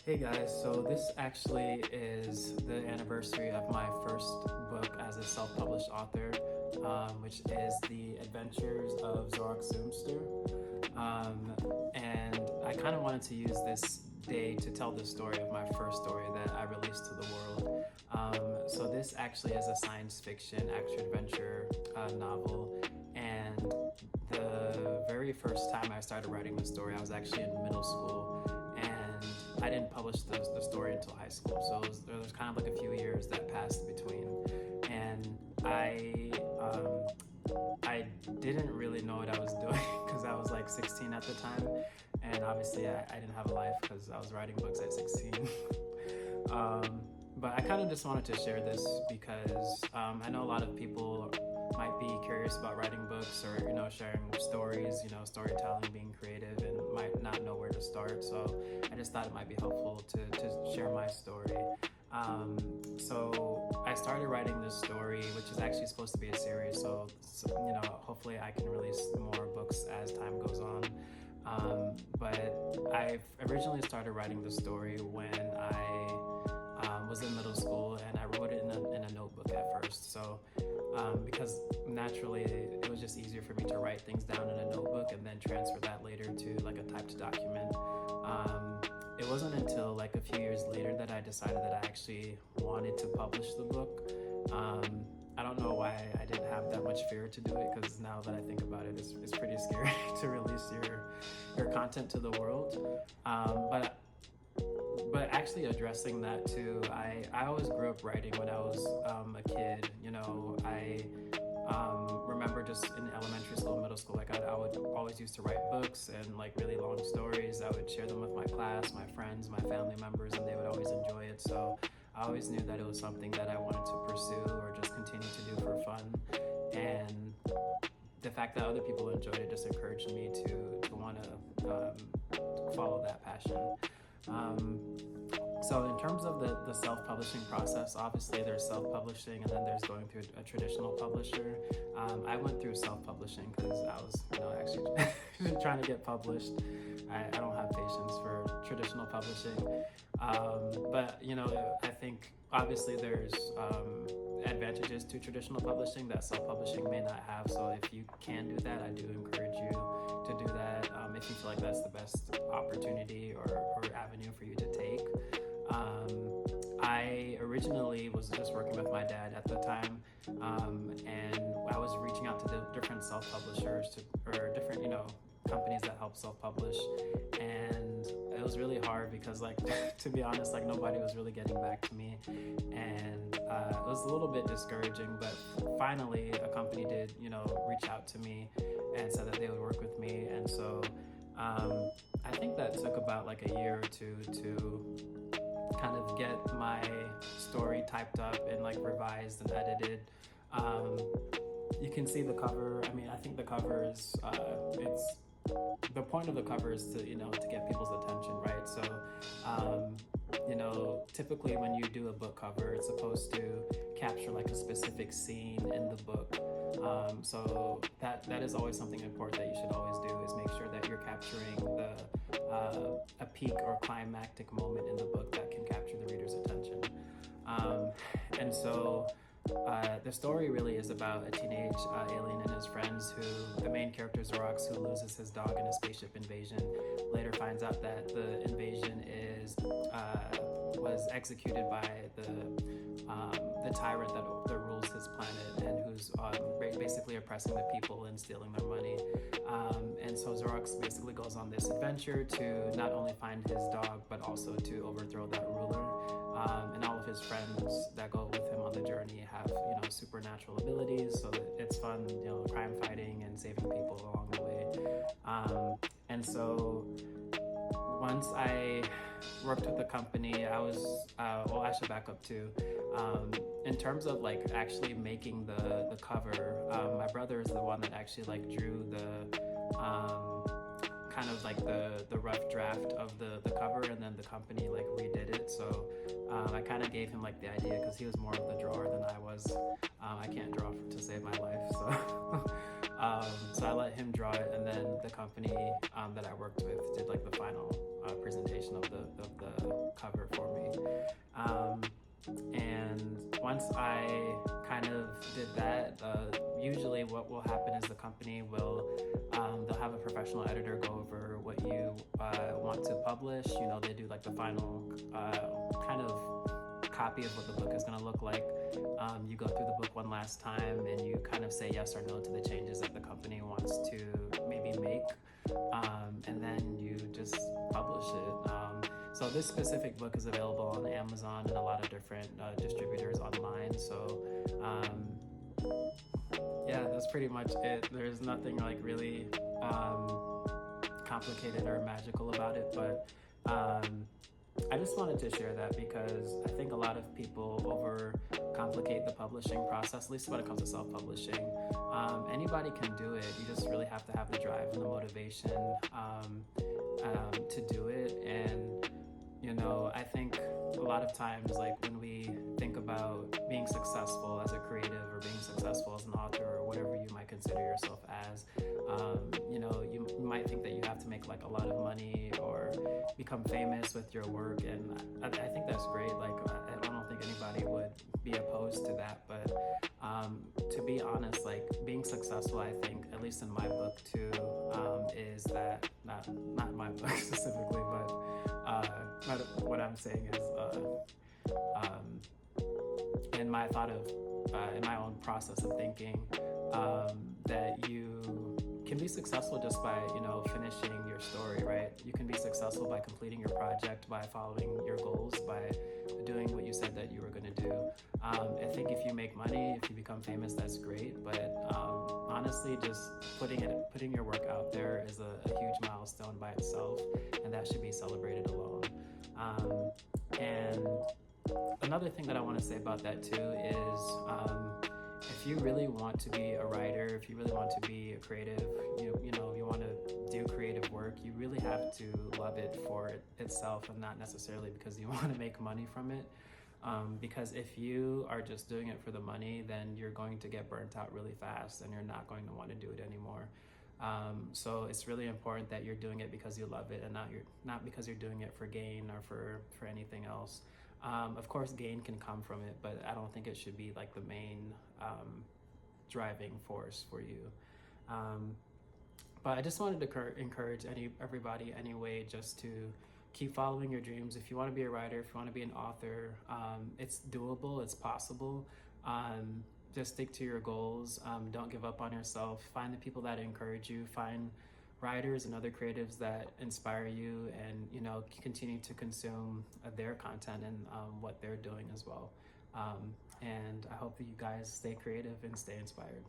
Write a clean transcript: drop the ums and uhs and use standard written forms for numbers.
Hey guys, so this actually is the anniversary of my first book as a self-published author, which is The Adventures of Zorak Zoomster. And I kind of wanted to use this day to tell the story of my first story that I released to the world. So this actually is a science fiction action-adventure novel, and the very first time I started writing the story, I was actually in middle school, and I didn't publish the story until high school. So there was kind of like a few years that passed between, and I didn't really know what I was doing because I was like 16 at the time, and obviously I didn't have a life because I was writing books at 16. But I kind of just wanted to share this because I know a lot of people might be curious about writing books or, sharing stories, storytelling, being creative, and might not know where to start. So I just thought it might be helpful to share my story. So I started writing this story, which is actually supposed to be a series. So hopefully I can release more books as time goes on. But I originally started writing the story when I was in middle school, and I wrote it in a notebook at first. So because naturally it was just easier for me to write things down in a notebook and then transfer that later to like a typed document. It wasn't until like a few years later that I decided that I actually wanted to publish the book. I don't know why I didn't have that much fear to do it, because now that I think about it, it's pretty scary to release your content to the world. But actually addressing that too, I always grew up writing when I was a kid. I remember just in elementary school, middle school, like I would always used to write books and like really long stories. I would share them with my class, my friends, my family members, and they would always enjoy it. So I always knew that it was something that I wanted to pursue or just continue to do for fun. And the fact that other people enjoyed it just encouraged me to want to follow that passion. So in terms of the self-publishing process, obviously there's self-publishing and then there's going through a traditional publisher. I went through self-publishing because I was actually trying to get published. I don't have patience for traditional publishing. But I think obviously there's advantages to traditional publishing that self-publishing may not have. So if you can do that, I do encourage you to do that if you feel like that's the best opportunity or avenue for you to take. I originally was just working with my dad at the time, and I was reaching out to different self-publishers or different companies that help self-publish, and it was really hard because to be honest, nobody was really getting back to me, and it was a little bit discouraging. But finally a company did reach out to me and said that they would work with me, and so I think that took about a year or two to kind of get my story typed up and revised and edited. You can see the cover. I think the cover is the point of the cover is to get people's attention, right? So typically when you do a book cover, it's supposed to capture a specific scene in the book. So that is always something important that you should always do, is make sure that you're capturing a peak or climactic moment in the book that can capture the reader's attention. And so the story really is about a teenage alien and his friends who, the main character Zorak, who loses his dog in a spaceship invasion, later finds out that the invasion was executed by the tyrant that rules his planet and who's basically oppressing the people and stealing their money. And so Zorak basically goes on this adventure to not only find his dog, but also to overthrow that ruler. And all of his friends that go with him on the journey have, supernatural abilities, so it's fun, crime fighting and saving people along the way. And so once I worked with the company, I was, I should back up too. In terms of actually making the cover, my brother is the one that actually drew the kind of the rough draft of the cover, and then the company redid it. So I kind of gave him the idea because he was more of the drawer than I was. I can't draw to save my life, so so I let him draw it, and then the company that I worked with did the final presentation of the I kind of did that, usually what will happen is the company will, they'll have a professional editor go over what you want to publish. You know, they do like the final kind of copy of what the book is going to look like. You go through the book one last time and you kind of say yes or no to the changes that the company wants to maybe make, and then you just publish it. So this specific book is available on Amazon and a lot of different distributors online. So yeah, that's pretty much it. There's nothing like really complicated or magical about it, but I just wanted to share that because I think a lot of people overcomplicate the publishing process, at least when it comes to self-publishing. Anybody can do it. You just really have to have the drive and the motivation to do it. And, you know, I think a lot of times, like when we think about being successful as a creative or being successful as an author or whatever you might consider yourself as, you know, you might think that you have to make like a lot of money or become famous with your work, and I think that's great. Like I don't think anybody would be opposed to that, but to be honest, like being successful, I think, at least in my book too, is that not my book specifically, but what I'm saying is in my thought of in my own process of thinking, that you can be successful just by, you know, finishing your story, right? You can be successful by completing your project, by following your goals, by doing what you said that you were going to do. I think if you make money, if you become famous, that's great. But honestly, just putting your work out there is a huge milestone by itself, and that should be celebrated alone. And another thing that I want to say about that too is, if you really want to be a writer, if you really want to be a creative, you know, you want to do creative work, you really have to love it for itself and not necessarily because you want to make money from it. Because if you are just doing it for the money, then you're going to get burnt out really fast and you're not going to want to do it anymore. So it's really important that you're doing it because you love it and not because you're doing it for gain or for anything else. Of course, gain can come from it, but I don't think it should be like the main driving force for you. But I just wanted to encourage everybody anyway, just to keep following your dreams. If you want to be a writer, if you want to be an author, it's doable, it's possible. Just stick to your goals. Don't give up on yourself. Find the people that encourage you. Find writers and other creatives that inspire you, and, you know, continue to consume their content and what they're doing as well. And I hope that you guys stay creative and stay inspired.